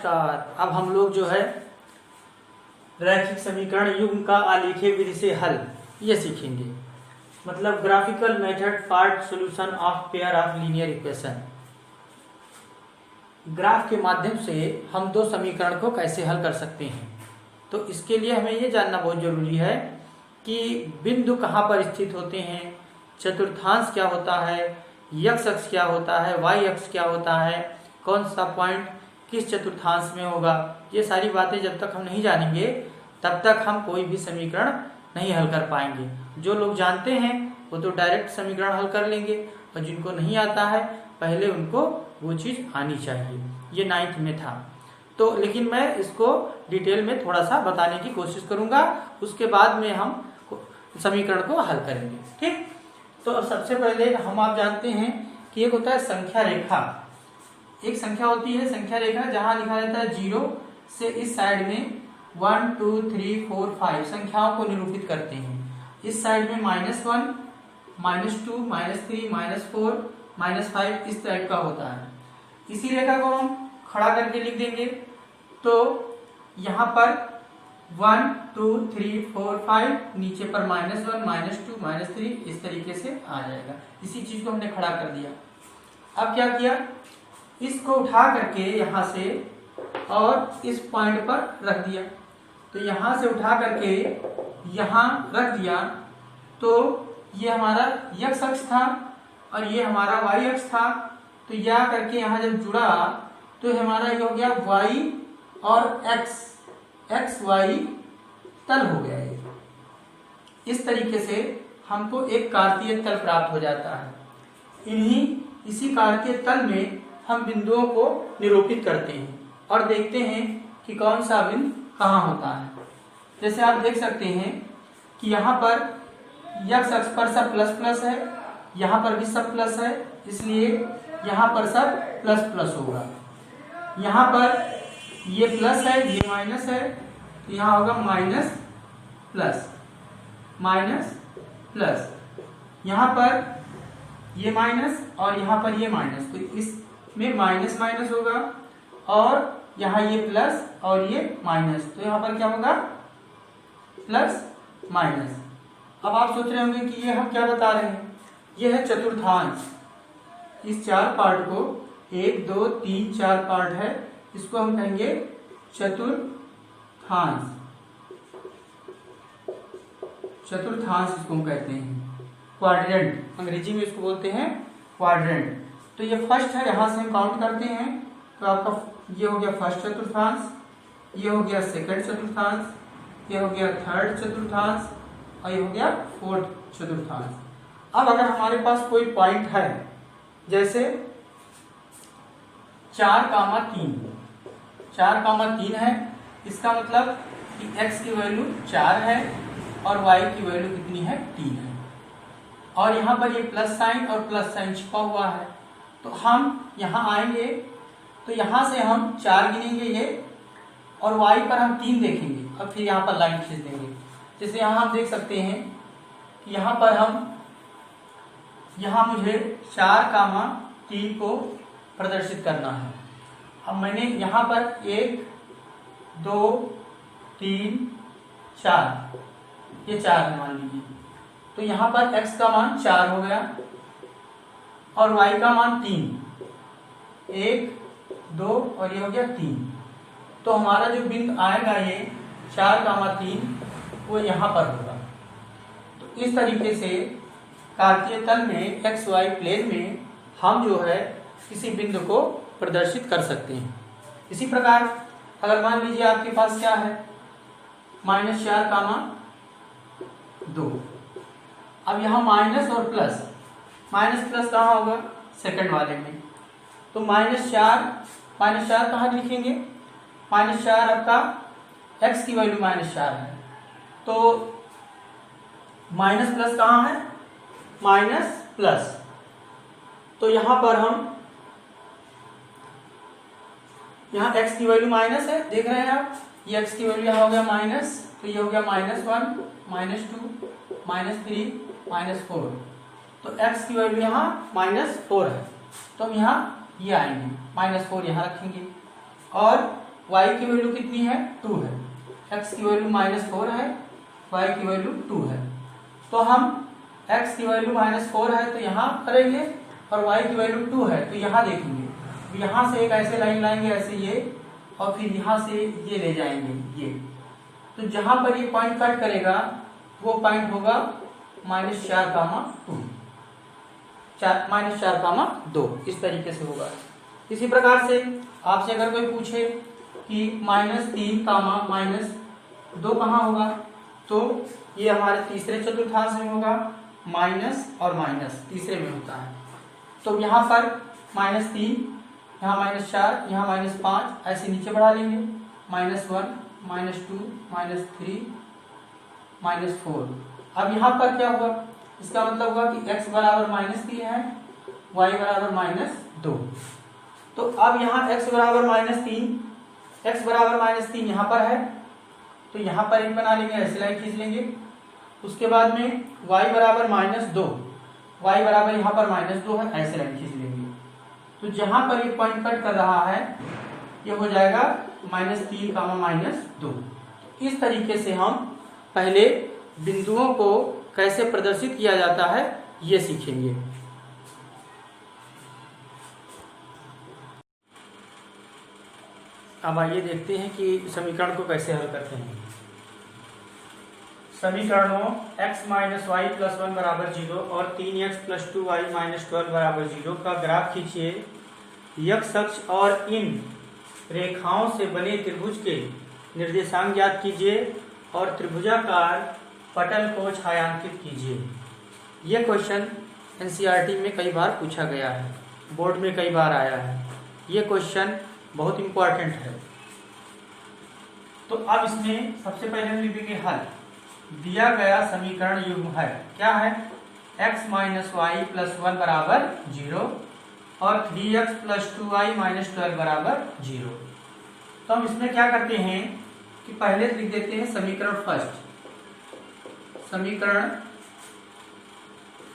नमस्कार। अब हम लोग जो है रैखिक समीकरण युग्म का आलेखीय विधि से हल ये सीखेंगे, मतलब graphical method part solution of pair of linear equation. Graph के माध्यम से हम दो समीकरण को कैसे हल कर सकते हैं। तो इसके लिए हमें ये जानना बहुत जरूरी है कि बिंदु कहाँ पर स्थित होते हैं, चतुर्थांश क्या होता है, x अक्ष क्या होता है, y अक्ष क्या होता है, कौन सा पॉइंट किस चतुर्थांश में होगा। ये सारी बातें जब तक हम नहीं जानेंगे तब तक हम कोई भी समीकरण नहीं हल कर पाएंगे। जो लोग जानते हैं वो तो डायरेक्ट समीकरण हल कर लेंगे, और जिनको नहीं आता है पहले उनको वो चीज़ आनी चाहिए। ये 9th में था। तो लेकिन मैं इसको डिटेल में थोड़ा सा बताने की कोशिश करूंगा, उसके बाद में हम समीकरण को हल करेंगे। ठीक, तो अब सबसे पहले आप जानते हैं कि एक होता है संख्या रेखा। एक संख्या होती है संख्या रेखा, जहां लिखा रहता है 0 से इस साइड में 1 2 3 4 5 संख्याओं को निरूपित करते हैं। इस साइड में -1 -2 -3 -4 -5 इस टाइप का होता है। इसी रेखा को हम खड़ा करके लिख देंगे तो यहाँ पर 1 2 3 4 5 नीचे पर -1 -2 -3 इस तरीके से आ जाएगा। इसी चीज को हमने खड़ा कर दिया। अब क्या किया, इसको उठा करके यहाँ से और इस पॉइंट पर रख दिया। तो यहाँ से उठा करके यहाँ रख दिया तो ये हमारा x अक्ष था और ये हमारा y अक्ष था। तो यह करके यहाँ जब जुड़ा तो हमारा ये हो गया y और x y तल हो गया। ये इस तरीके से हमको एक कार्तीय तल प्राप्त हो जाता है। इसी कार्तीय तल में हम बिंदुओं को निरूपित करते हैं और देखते हैं कि कौन सा बिंदु कहाँ होता है। जैसे आप देख सकते हैं कि यहाँ पर x अक्ष पर सब प्लस प्लस है, यहाँ पर भी सब प्लस है, इसलिए यहाँ पर सब प्लस प्लस होगा। यहाँ पर ये प्लस है, ये माइनस है, तो यहाँ होगा माइनस प्लस माइनस प्लस। यहाँ पर ये माइनस और यहाँ पर ये माइनस, तो इसमें माइनस माइनस होगा, और यहाँ ये प्लस और ये माइनस, तो यहाँ पर क्या होगा प्लस माइनस। अब आप सोच रहे होंगे कि ये हम क्या बता रहे हैं, ये है चतुर्थांश। इस 4 पार्ट को 1 2 3 4 पार्ट है, इसको हम कहेंगे चतुर्थांश। चतुर्थांश इसको हम कहते हैं, क्वाड्रेंट अंग्रेजी में इसको बोलते हैं क्वाड्रेंट। तो ये फर्स्ट है, यहाँ से हम काउंट करते हैं तो आपका ये हो गया फर्स्ट चतुर्थांश, ये हो गया सेकंड चतुर्थांश, ये हो गया थर्ड चतुर्थांश और ये हो गया फोर्थ चतुर्थांश। अब अगर हमारे पास कोई पॉइंट है जैसे 4,3 है, इसका मतलब कि x की वैल्यू 4 है और y की वैल्यू कितनी है 3 है, और यहाँ पर ये प्लस साइन और प्लस साइन छिपा हुआ है। तो हम यहाँ आएंगे तो यहाँ से हम 4 गिनेंगे ये, और y पर हम 3 देखेंगे और फिर यहाँ पर लाइन खींच देंगे। जैसे यहाँ आप देख सकते हैं कि यहाँ पर यहाँ मुझे 4,3 को प्रदर्शित करना है। अब मैंने यहाँ पर 1 2 3 4 ये 4 है मान लीजिए, तो यहाँ पर x का मान 4 हो गया और y का मान 3, 1 2 और ये हो गया 3। तो हमारा जो बिंदु आएगा ये 4,3 वो यहाँ पर होगा। तो इस तरीके से कार्तीय तल में XY प्लेन में हम जो है किसी बिंदु को प्रदर्शित कर सकते हैं। इसी प्रकार अगर मान लीजिए आपके पास क्या है -4,2। अब यहाँ माइनस और प्लस, माइनस प्लस कहाँ होगा सेकंड वाले में, तो -4 कहाँ लिखेंगे, -4 आपका x की वैल्यू -4 है, तो माइनस प्लस कहाँ है माइनस प्लस। तो यहाँ पर हम यहाँ x की वैल्यू माइनस है, देख रहे हैं आप, ये x की वैल्यू यहाँ हो गया माइनस, तो ये हो गया -1 -2 -3 -4। तो x की वैल्यू यहाँ -4 है, तो हम यहाँ ये आएंगे -4 यहाँ रखेंगे, और y की वैल्यू कितनी है 2 है, x की वैल्यू -4 है, y की वैल्यू 2 है। तो हम x की वैल्यू -4 है तो यहाँ करेंगे और y की वैल्यू 2 है तो यहाँ देखेंगे। यहाँ से एक ऐसे लाइन लाएंगे ऐसे ये, और फिर यहाँ से ये ले जाएंगे ये। तो जहां पर ये पॉइंट कट करेगा वो पॉइंट होगा -4,2, -4,2 इस तरीके से होगा। इसी प्रकार से आपसे अगर कोई पूछे कि -3, -2 कहाँ होगा, तो ये हमारे तीसरे चतुर्थांश में होगा, माइनस और माइनस तीसरे में होता है। तो यहाँ पर -3, यहाँ -4, यहाँ -5 ऐसे नीचे बढ़ा लेंगे, -1, -2, -3, -4। अब यहाँ पर क्या होगा, इसका मतलब होगा कि x बराबर -3 है, y बराबर -2। तो अब यहाँ x बराबर -3 यहाँ पर है तो यहाँ पर एक बना लेंगे, ऐसे लाइन खींच लेंगे। उसके बाद में y बराबर -2, y बराबर यहाँ पर -2 है, ऐसे लाइन खींच लेंगे। तो जहां पर ये पॉइंट कट कर रहा है ये हो जाएगा -3, -2। इस तरीके से हम पहले बिंदुओं को कैसे प्रदर्शित किया जाता है ये सीखेंगे। अब आइए देखते हैं कि समीकरण को कैसे हल करते हैं। समीकरणों x - y + 1 बराबर 0 और 3x + 2y - 12 बराबर 0 का ग्राफ खींचिए। x अक्ष और इन रेखाओं से बने त्रिभुज के निर्देशांक ज्ञात कीजिए और त्रिभुजाकार पटल को छायांकित कीजिए। यह क्वेश्चन एनसीईआरटी में कई बार पूछा गया है, बोर्ड में कई बार आया है। यह क्वेश्चन बहुत इंपॉर्टेंट है। तो अब इसमें सबसे पहले हम लिखेंगे हल। दिया गया समीकरण युग्म है, क्या है, x - y + 1 बराबर 0 और 3x + 2y - 12 बराबर 0। तो हम इसमें क्या करते हैं कि पहले लिख देते हैं समीकरण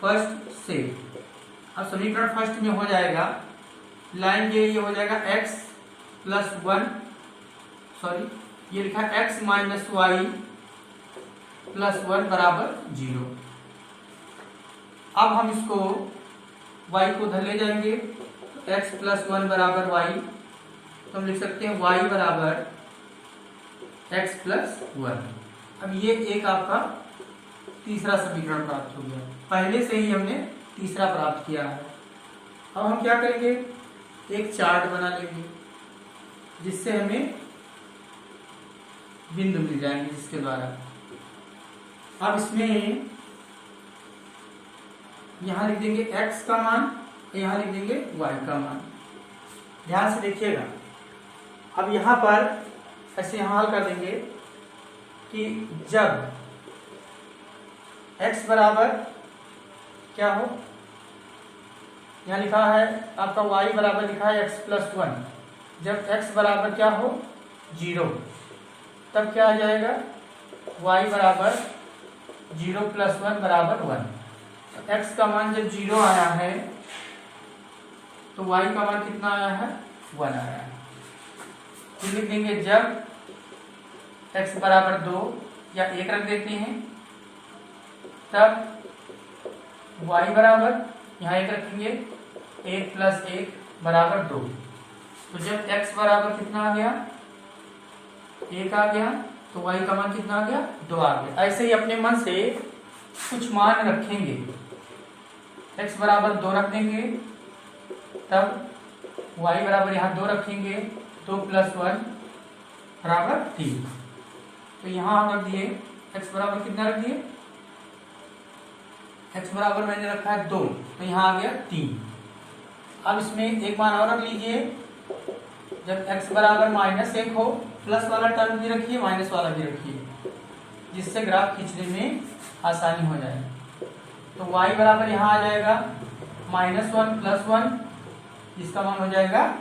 फर्स्ट से। अब समीकरण फर्स्ट में हो जाएगा, लाइन ये हो जाएगा x + 1, सॉरी ये लिखा x - y + 1 बराबर 0। अब हम इसको y को उधर ले जाएंगे, तो x + 1 बराबर y, तो हम लिख सकते हैं y बराबर x + 1। अब ये एक आपका तीसरा समीकरण प्राप्त हो गया, पहले से ही हमने तीसरा प्राप्त किया है। अब हम क्या करेंगे, एक चार्ट बना लेंगे जिससे हमें बिंदु मिल जाएंगे, जिसके द्वारा अब इसमें यहां लिख देंगे x का मान, यहां लिख देंगे y का मान। ध्यान से देखिएगा। अब यहां पर ऐसे यहां हल कर देंगे कि जब x बराबर क्या हो, यहां लिखा है आपका y बराबर लिखा है x + 1। जब x बराबर क्या हो 0, तब क्या आ जाएगा, y बराबर 0 + 1 बराबर 1। तो x का मान जब 0 आया है तो y का मान कितना आया है, 1 आया है। फिर लिख देंगे जब x बराबर 2 या 1 रख देते हैं, तब y बराबर यहाँ 1 रखेंगे, 1 + 1 बराबर 2। तो जब x बराबर कितना आ गया, 1 आ गया, तो y का मान कितना आ गया, 2 आ गया। ऐसे ही अपने मन से कुछ मान रखेंगे, x बराबर 2 रख देंगे, तब y बराबर यहाँ 2 रखेंगे, 2 + 1 बराबर 3। तो यहाँ हम रख दिए x बराबर कितना रख दिए, x बराबर मैंने रखा है 2, तो यहाँ आ गया 3। अब इसमें एक मान और रख लीजिए, जब x बराबर -1 हो, प्लस वाला टर्म भी रखिए, माइनस वाला भी रखिए, जिससे ग्राफ खींचने में आसानी हो जाए। तो y बराबर यहाँ आ जाएगा -1 + 1, जिसका मान हो जाएगा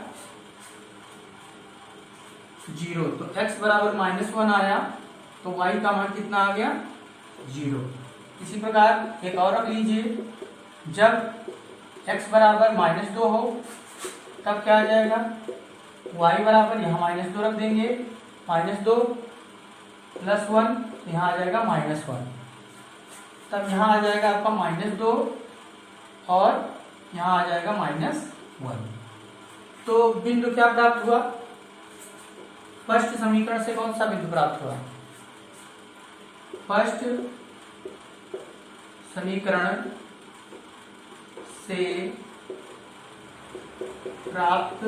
0। तो x बराबर -1 आया, तो y का मान कितना आ गया, 0। इसी प्रकार एक और रख लीजिए, जब x बराबर -2 हो, तब क्या आ जाएगा, y बराबर यहाँ -2 रख देंगे, -2 + 1, तो यहाँ आ जाएगा -1। तब यहाँ आ जाएगा आपका -2 और यहाँ आ जाएगा -1। तो बिंदु क्या प्राप्त हुआ? फर्स्ट समीकरण से कौन सा बिंदु प्राप्त हुआ? फर्स्ट समीकरण से प्राप्त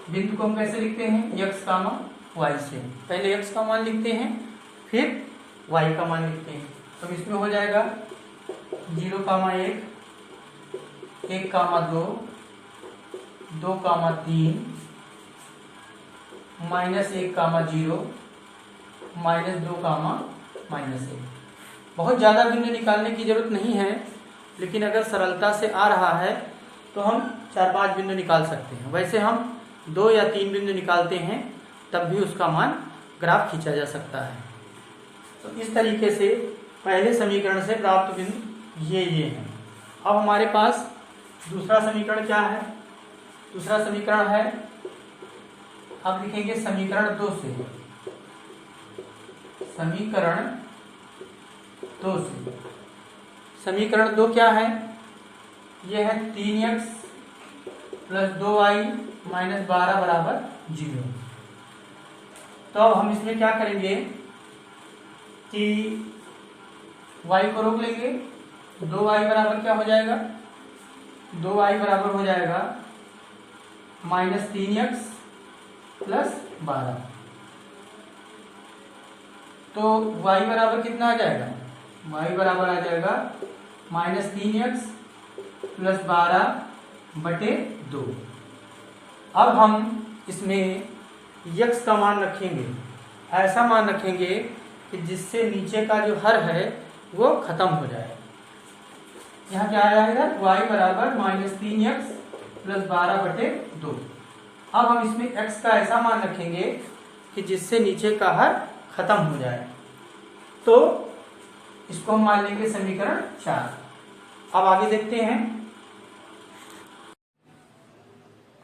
बिंदु को हम कैसे लिखते हैं? x, y से। पहले x का मान लिखते हैं, फिर y का मान लिखते हैं। तो इसमें हो जाएगा 0, 1, 1, 2, 2, 3, -1, 0, -2, -1। बहुत ज़्यादा बिंदु निकालने की जरूरत नहीं है, लेकिन अगर सरलता से आ रहा है तो हम 4-5 बिंदु निकाल सकते हैं। वैसे हम 2 या 3 बिंदु निकालते हैं, तब भी उसका मान ग्राफ खींचा जा सकता है। तो इस तरीके से पहले समीकरण से प्राप्त बिंदु ये हैं। अब हमारे पास दूसरा समीकरण क्या है? दूसरा समीकरण है, अब लिखेंगे समीकरण 2 से। समीकरण 2 से, समीकरण 2 क्या है? यह है 3x + 2y - 12 = 0। तो अब हम इसमें क्या करेंगे कि y को रोक लेंगे। 2y बराबर क्या हो जाएगा? 2y बराबर हो जाएगा -3x + 12। तो y बराबर कितना आ जाएगा? y बराबर आ जाएगा -3x + 12/2। अब हम इसमें x का मान रखेंगे, ऐसा मान रखेंगे कि जिससे नीचे का जो हर है वो खत्म हो जाए। यहाँ क्या आ जाएगा? y बराबर -3x + 12/2। अब हम इसमें x का ऐसा मान रखेंगे कि जिससे नीचे का हर खत्म हो जाए। तो इसको हम मान लेंगे समीकरण 4। अब आगे देखते हैं।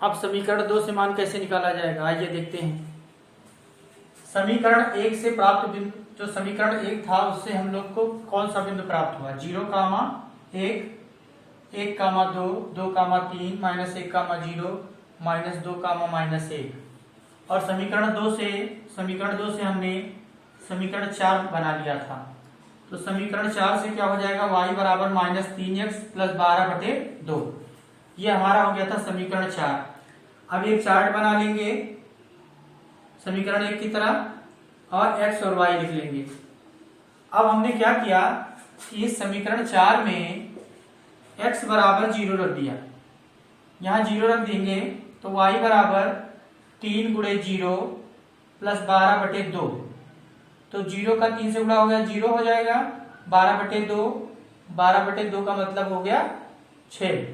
अब समीकरण 2 से मान कैसे निकाला जाएगा, आइए देखते हैं। समीकरण 1 से प्राप्त बिंदु, जो समीकरण 1 था उससे हम लोग को कौन सा बिंदु प्राप्त हुआ? 0, 1, 1, 2, 2, 3, -1, 0, -2, -1। और समीकरण 2 से हमने समीकरण 4 बना लिया था। तो समीकरण 4 से क्या हो जाएगा? y बराबर -3x + 12/2। ये हमारा हो गया था समीकरण 4। अब एक चार्ट बना लेंगे समीकरण 1 की तरह और x और y लिख लेंगे। अब हमने क्या किया कि इस समीकरण 4 में x बराबर 0 रख दिया, यहाँ 0 रख देंगे तो y बराबर 3 × 0 + 12/2। तो 0 का 3 से गुणा हो गया 0 हो जाएगा, 12/2, 12/2 का मतलब हो गया 6।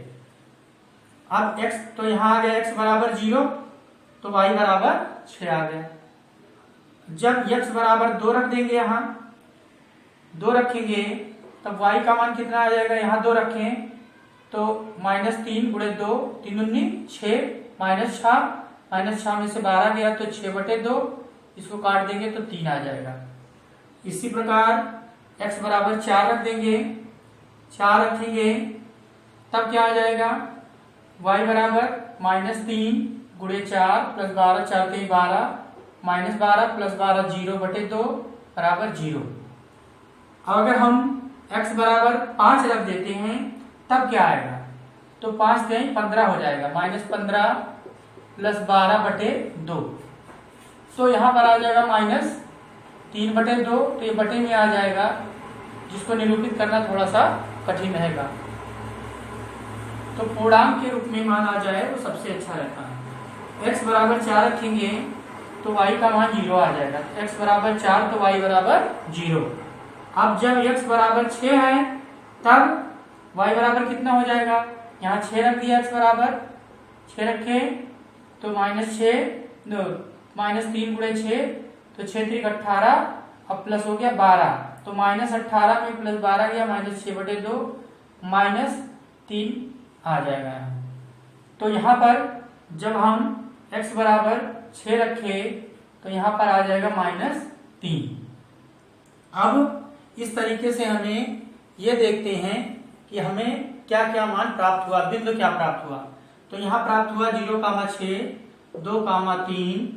अब x, तो यहाँ आ गया x बराबर 0, तो y बराबर 6 आ गया। जब x बराबर 2 रख देंगे, यहाँ 2 रखेंगे, तब y का मान कितना आ जाएगा? यहाँ 2 रखें तो -3 × 2, 3 दूनी 6, -6 में से 12 गया तो 6/2, इसको काट देंगे तो 3 आ जाएगा। इसी प्रकार x बराबर 4 रख देंगे, 4 रखेंगे, तब क्या आ जाएगा? y बराबर -3 × 4 + 12, 4 × 12, -12 + 12, 0/2 = 0। अब अगर हम x बराबर 5 रख देते हैं, तब क्या आएगा? तो 5 × 15 हो जाएगा, -15 + 12/2। तो यहाँ पर आ जाएगा -3/2, तो ये बटे में आ जाएगा, जिसको निरूपित करना थोड़ा सा कठिन रहेगा। तो पूर्णांक के रूप में मान आ जाए वो सबसे अच्छा रहता है। x बराबर 4 रखेंगे तो y का मान 0 आ जाएगा। x बराबर 4 तो y बराबर 0। अब जब x बराबर 6 है, तब y बराबर कितना हो जाएगा? यहाँ 6 रख दिया, x बराबर 6 रखे तो -3 × 6, तो 6 × 18, अब प्लस हो गया 12, तो -18 में प्लस 12 गया, -6/2, -3 आ जाएगा। तो यहाँ पर जब हम x बराबर 6 रखे तो यहाँ पर आ जाएगा -3। अब इस तरीके से हमें ये देखते हैं कि हमें क्या क्या मान प्राप्त हुआ, बिंदु क्या प्राप्त हुआ। तो यहाँ प्राप्त हुआ 0,6, 2,3,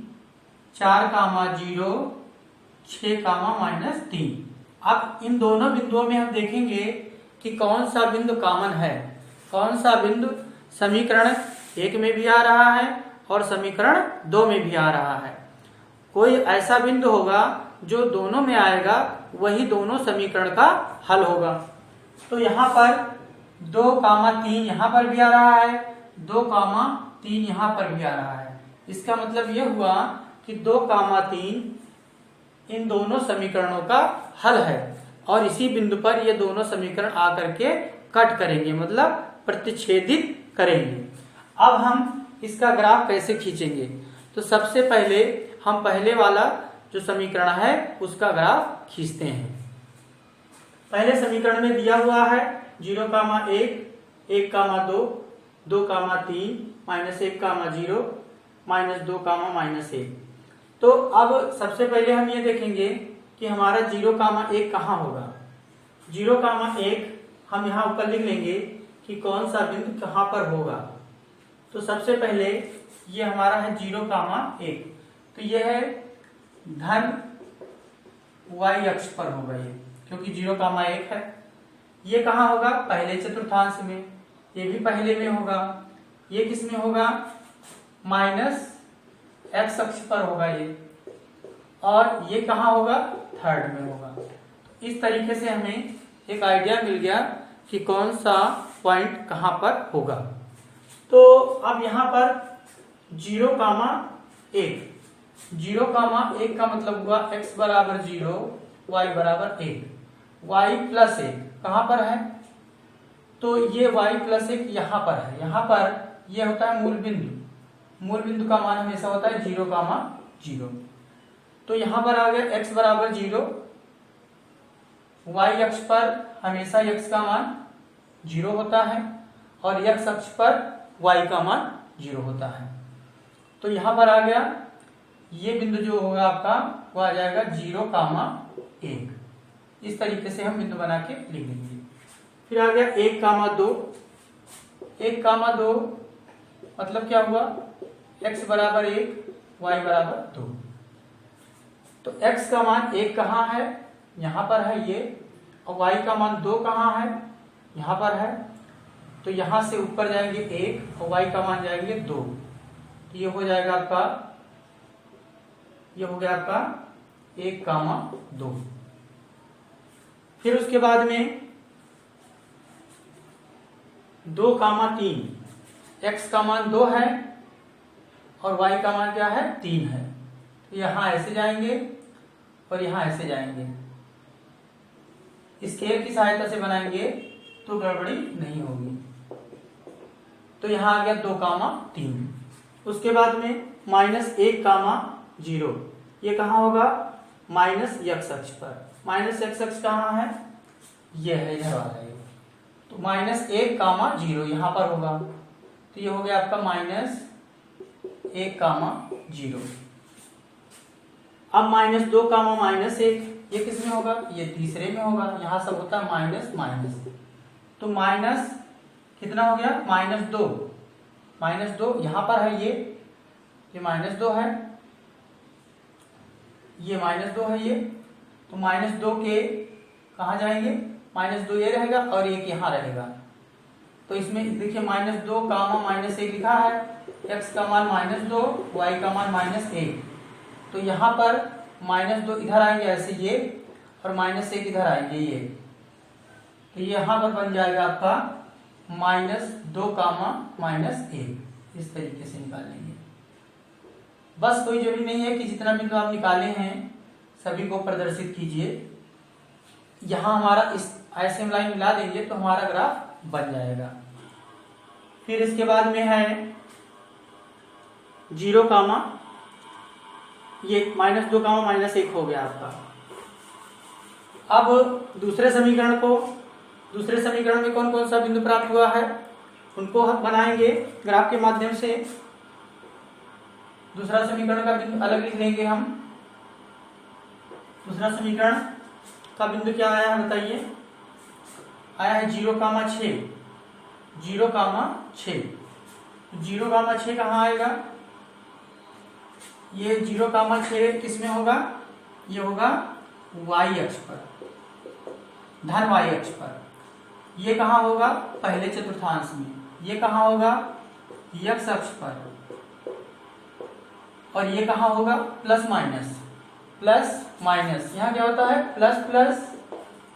4,0, 6,-3। अब इन दोनों बिंदुओं में हम देखेंगे कि कौन सा बिंदु कॉमन है, कौन सा बिंदु समीकरण 1 में भी आ रहा है और समीकरण 2 में भी आ रहा है। कोई ऐसा बिंदु होगा जो दोनों में आएगा, वही दोनों समीकरण का हल होगा। तो यहाँ पर 2,3 यहाँ पर भी आ रहा है, 2,3 यहाँ पर भी आ रहा है। इसका मतलब यह हुआ कि 2,3 इन दोनों समीकरणों का हल है और इसी बिंदु पर ये दोनों समीकरण आकर के कट करेंगे, मतलब प्रतिच्छेदित करेंगे। अब हम इसका ग्राफ कैसे खींचेंगे? तो सबसे पहले हम पहले वाला जो समीकरण है उसका ग्राफ खींचते हैं। पहले समीकरण में दिया हुआ है 0,1, 1,2, 2,3, -1,0, -2, -1। तो अब सबसे पहले हम ये देखेंगे कि हमारा 0,1 कहाँ होगा। 0,1 हम यहाँ ऊपर लिख लेंगे कि कौन सा बिंदु कहाँ पर होगा। तो सबसे पहले ये हमारा है 0,1, तो ये है धन y अक्ष पर होगा ये, क्योंकि 0,1 है। ये कहाँ होगा? पहले चतुर्थांश में, ये भी पहले में होगा। ये किस में होगा? -x अक्ष पर होगा ये, और ये कहाँ होगा? थर्ड में होगा। इस तरीके से हमें एक आइडिया मिल गया कि कौन सा पॉइंट कहाँ पर होगा। तो अब यहाँ पर 0,1, 0,1 का मतलब हुआ x बराबर 0, y बराबर 1, y प्लस 1 कहाँ पर है? तो ये y प्लस 1 यहाँ पर है। यहाँ पर ये होता है मूल बिंदु। मूल बिंदु का मान हमेशा होता है 0,0। तो यहाँ पर आ गया x बराबर 0, y अक्ष पर हमेशा x का मान 0 होता है और x अक्ष पर y का मान 0 होता है। तो यहाँ पर आ गया ये बिंदु जो होगा आपका वो आ जाएगा 0,1। इस तरीके से हम बिंदु बना के लिख लेंगे। फिर आ गया 1,2, 1,2 मतलब क्या हुआ? x बराबर 1, y बराबर 2। तो x का मान 1 कहाँ है? यहाँ पर है ये, और y का मान 2 कहाँ है? यहाँ पर है। तो यहाँ से ऊपर जाएंगे 1 और y का मान जाएंगे 2। तो ये हो जाएगा आपका, ये हो गया आपका 1,2। फिर उसके बाद में 2,3, x का मान 2 है और y का मान क्या है? 3 है। तो यहाँ ऐसे जाएंगे और यहाँ ऐसे जाएंगे। स्केल की सहायता से बनाएंगे तो गड़बड़ी नहीं होगी। तो यहाँ आ गया 2,3। उसके बाद में -1,0, ये कहाँ होगा? -x अक्ष पर। -x अक्ष कहाँ है? ये है, इधर वाला है। तो -1,0 यहाँ पर होगा। तो ये हो गया आपका -1,0। अब -2,-1, ये किस में होगा? ये तीसरे में होगा। यहाँ सब होता है माइनस माइनस। तो माइनस कितना हो गया? -2 यहाँ पर है, ये -2 है, ये -2 है ये। तो -2 के कहाँ जाएंगे? -2 ये रहेगा और एक यहाँ रहेगा। तो इसमें देखिए -2,-1 लिखा है। x का मान -2, y का मान -1। तो यहाँ पर -2 इधर आएंगे ऐसे ये, और -1 इधर आएंगे ये। तो यहाँ पर बन जाएगा आपका -2,-1। इस तरीके से निकाल लेंगे। बस कोई जरूरी नहीं है कि जितना बिंदु आप निकाले हैं सभी को प्रदर्शित कीजिए। यहाँ हमारा इस ऐसे हम लाइन मिला देंगे तो हमारा ग्राफ बन जाएगा। फिर इसके बाद में है 0, ये -2,-1 हो गया आपका। अब दूसरे समीकरण में कौन कौन सा बिंदु प्राप्त हुआ है उनको हम बनाएंगे ग्राफ के माध्यम से। दूसरा समीकरण का बिंदु अलग लिख लेंगे हम। दूसरा समीकरण का बिंदु क्या आया है बताइए? आया है 0,6। 0,6 0,6 कहाँ आएगा? ये 0,6 किसमें होगा? ये होगा y अक्ष पर, धन y अक्ष पर। ये कहाँ होगा? पहले चतुर्थांश में। ये कहाँ होगा? x अक्ष पर। और ये कहाँ होगा? Plus minus. प्लस माइनस, यहाँ क्या होता है? प्लस प्लस,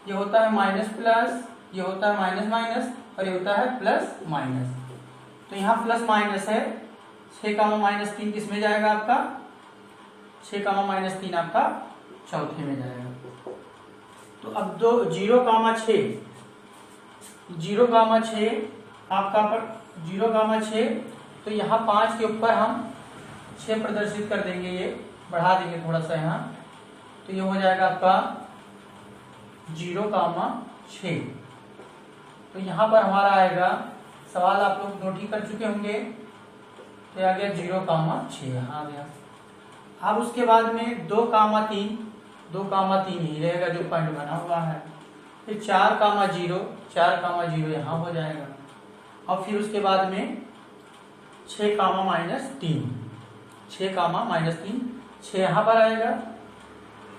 ये होता है माइनस प्लस, ये होता है माइनस माइनस, और ये होता है प्लस माइनस। तो यहाँ प्लस माइनस है। 6,-3 किस में जाएगा आपका? 6,-3 आपका चौथे में जाएगा। तो अब 0,6 आपका पर 0,6, तो यहाँ 5 के ऊपर हम 6 प्रदर्शित कर देंगे, ये बढ़ा देंगे थोड़ा सा यहाँ। तो ये हो जाएगा आपका 0,6। तो यहाँ पर हमारा आएगा, सवाल आप लोग नोट ही कर चुके होंगे, तो आ गया 0,6 यहाँ आ गया। अब उसके बाद में 2,3 ही रहेगा जो पॉइंट बना हुआ है। फिर 4,0 यहाँ हो जाएगा। और फिर उसके बाद में 6,-3 6 यहाँ पर आएगा,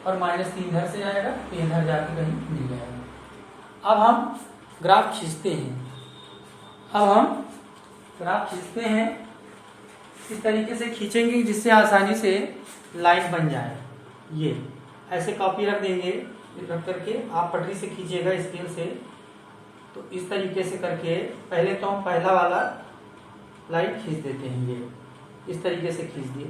और -3 इधर से जाएगा, तो इधर जाके कहीं मिल जाएगा। अब हम ग्राफ खींचते हैं। इस तरीके से खींचेंगे जिससे आसानी से लाइन बन जाए। ये ऐसे कॉपी रख देंगे, रख करके आप पटरी से खींचिएगा स्केल से। तो इस तरीके से करके पहले तो हम पहला वाला लाइन खींच देते हैं। ये इस तरीके से खींच दिए।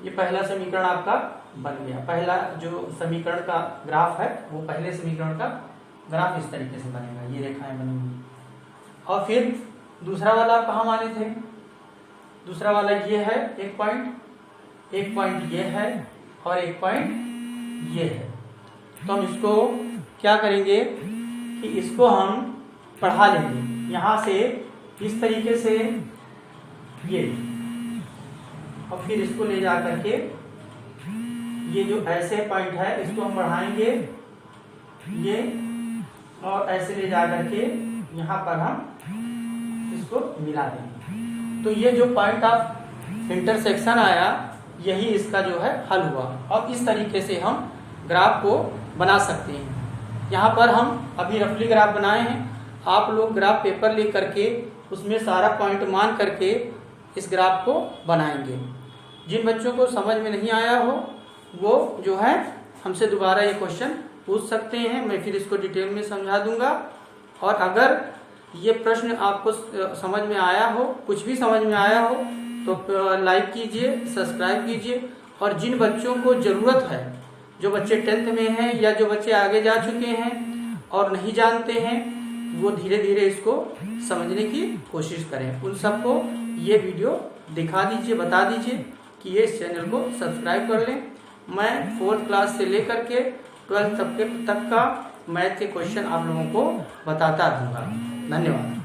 ये पहला समीकरण आपका बन गया। पहला जो समीकरण का ग्राफ है वो पहले समीकरण का ग्राफ इस तरीके से बनेगा, ये रेखाएं बनेंगी। और फिर दूसरा वाला आप कहाँ माने थे? दूसरा वाला ये है एक पॉइंट ये है, और एक पॉइंट ये है। तो हम इसको क्या करेंगे कि इसको हम बढ़ा लेंगे यहाँ से इस तरीके से, ये, और फिर इसको ले जा करके ये जो ऐसे पॉइंट है इसको हम बढ़ाएंगे ये, और ऐसे ले जा करके यहाँ पर हम इसको मिला देंगे। तो ये जो पॉइंट ऑफ इंटरसेक्शन आया, यही इसका जो है हल हुआ। और इस तरीके से हम ग्राफ को बना सकते हैं। यहाँ पर हम अभी रफली ग्राफ बनाए हैं। आप लोग ग्राफ पेपर ले करके उसमें सारा पॉइंट मान करके इस ग्राफ को बनाएंगे। जिन बच्चों को समझ में नहीं आया हो वो जो है हमसे दोबारा ये क्वेश्चन पूछ सकते हैं, मैं फिर इसको डिटेल में समझा दूंगा। और अगर ये प्रश्न आपको समझ में आया हो, कुछ भी समझ में आया हो, तो लाइक कीजिए, सब्सक्राइब कीजिए। और जिन बच्चों को ज़रूरत है, जो बच्चे 10th में हैं या जो बच्चे आगे जा चुके हैं और नहीं जानते हैं, वो धीरे धीरे इसको समझने की कोशिश करें। उन सबको ये वीडियो दिखा दीजिए, बता दीजिए कि ये इस चैनल को सब्सक्राइब कर लें। मैं 4th क्लास से लेकर के 12th तक का मैथ के क्वेश्चन आप लोगों को बताता रहूँगा। धन्यवाद।